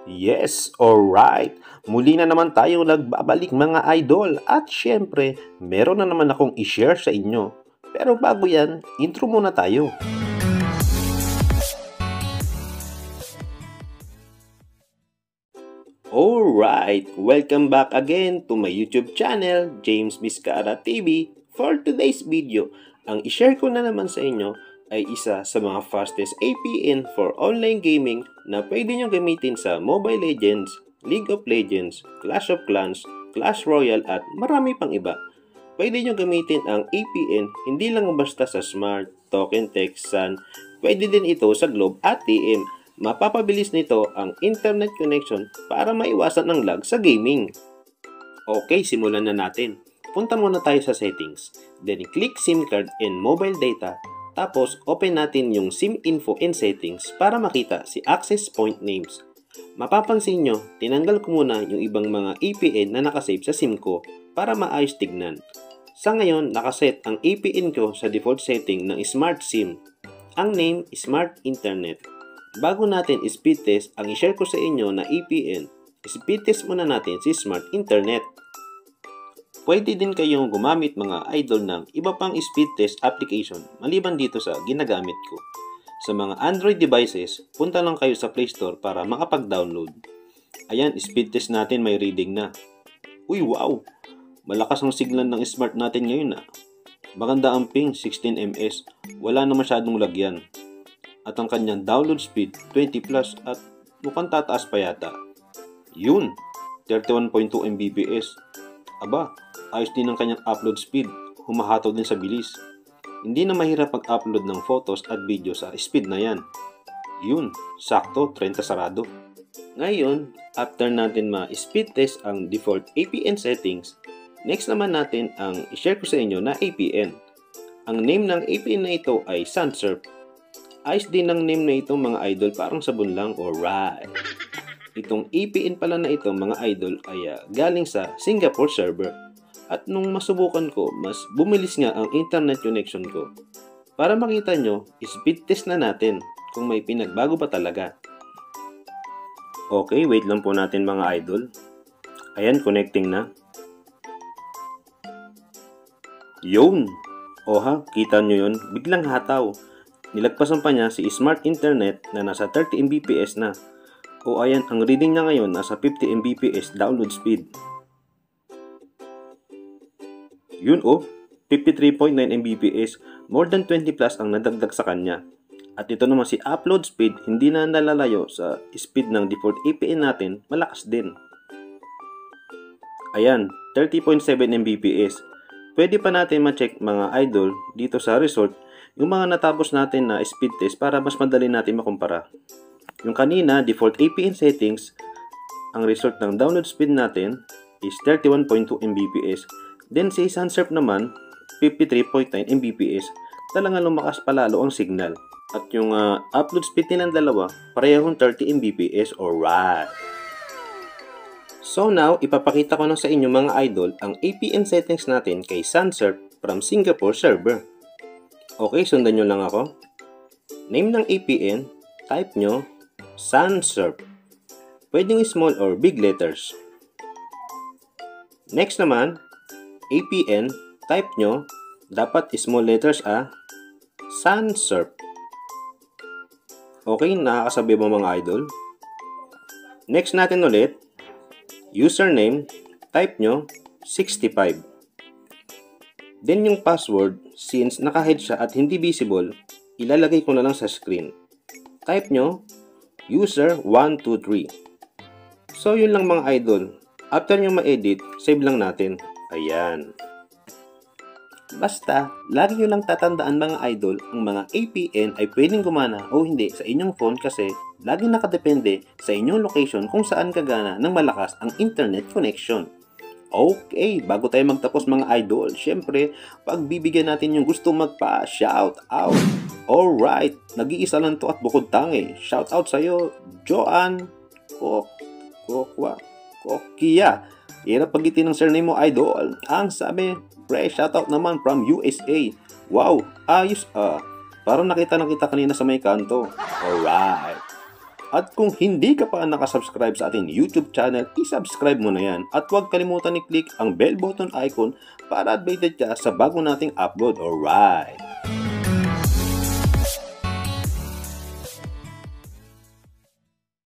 Yes, alright. Muli na naman tayo nagbabalik mga idol at syempre, meron na naman akong i-share sa inyo. Pero bago yan, intro muna tayo. Alright, welcome back again to my YouTube channel, James Vizcara TV. For today's video, ang i-share ko na naman sa inyo ay isa sa mga fastest APN for online gaming na pwede nyo gamitin sa Mobile Legends, League of Legends, Clash of Clans, Clash Royale at marami pang iba. Pwede nyo gamitin ang APN hindi lang basta sa Smart, Token Text, Sun, pwede din ito sa Globe at TM. Mapapabilis nito ang internet connection para maiwasan ang lag sa gaming. Okay, simulan na natin. Punta muna tayo sa settings. Then click SIM card and mobile data. Tapos, open natin yung SIM info and settings para makita si access point names. Mapapansin nyo, tinanggal ko muna yung ibang mga APN na nakasave sa SIM ko para maayos tignan. Sa ngayon, nakaset ang APN ko sa default setting ng Smart SIM. Ang name, Smart Internet. Bago natin speed test ang i-share ko sa inyo na APN, speed test muna natin si Smart Internet. Pwede din kayong gumamit mga idol ng iba pang speed test application maliban dito sa ginagamit ko. Sa mga Android devices, punta lang kayo sa Play Store para makapag-download. Ayan, speed test natin may reading na. Uy, wow! Malakas ang signal ng Smart natin ngayon . Maganda ang ping, 16 ms. Wala na masyadong lagyan. At ang kanyang download speed, 20 plus at mukhang tataas pa yata. Yun! 31.2 Mbps. Aba, ayos din ang kanyang upload speed, humahatol din sa bilis. Hindi na mahirap mag-upload ng photos at video sa speed na yan. Yun, sakto, 30 sarado. Ngayon, after natin ma-speed test ang default APN settings, next naman natin ang i-share ko sa inyo na APN. Ang name ng APN na ito ay SunSurf. Ayos din ang name na ito mga idol, parang sabon lang, alright. Itong APN pala na ito mga idol ay galing sa Singapore server. At nung masubukan ko, mas bumilis nga ang internet connection ko. Para makita nyo, speed test na natin kung may pinagbago pa talaga. Okay, wait lang po natin mga idol. Ayan, connecting na. Yun! Oha, kita nyo yun? Biglang hataw. Nilagpasan pa niya si Smart Internet na nasa 30 Mbps na. O ayan, ang reading niya ngayon nasa 50 Mbps download speed. Yun 53.9 Mbps, more than 20 plus ang nadagdag sa kanya. At ito naman si upload speed, hindi na nalalayo sa speed ng default APN natin, malakas din. Ayan, 30.7 Mbps. Pwede pa natin ma-check mga idol dito sa result yung mga natapos natin na speed test para mas madali natin makumpara. Yung kanina, default APN settings, ang result ng download speed natin is 31.2 Mbps. Then si SunSurf naman, 53.9 Mbps. Talagang lumakas palalo ang signal. At yung upload speed nilang dalawa, parehong 30 Mbps, alright. So now, ipapakita ko na sa inyo mga idol ang APN settings natin kay SunSurf from Singapore server. Okay, sundan nyo lang ako. Name ng APN, type nyo, SunSurf. Pwedeng small or big letters. Next naman, APN, type nyo, dapat small letters SunSurf. Okay, nakakasabi ba mga idol? Next natin ulit, username, type nyo, 65. Then yung password, since naka-hide siya at hindi visible, ilalagay ko na lang sa screen. Type nyo, user123. So yun lang mga idol. After nyo ma-edit, save lang natin. Ayan. Basta, lagi nyo lang tatandaan mga idol, ang mga APN ay pwedeng gumana o hindi sa inyong phone kasi laging nakadepende sa inyong location kung saan kagana ng malakas ang internet connection. Okay, bago tayo magtapos mga idol, syempre, pagbibigyan natin yung gusto magpa-shout out. Alright, nag-iisa lang to at bukod tangi. Shout out sa'yo, Joanne Kokia. Hirap pagitin ng surname mo, idol. Ang sabi, shout out naman from USA. Wow, ayos Parang nakita na kita kanina sa may kanto. Alright. At kung hindi ka pa nakasubscribe sa ating YouTube channel, i-subscribe mo na yan. At huwag kalimutan i-click ang bell button icon para updated ka sa bago nating upload. Alright!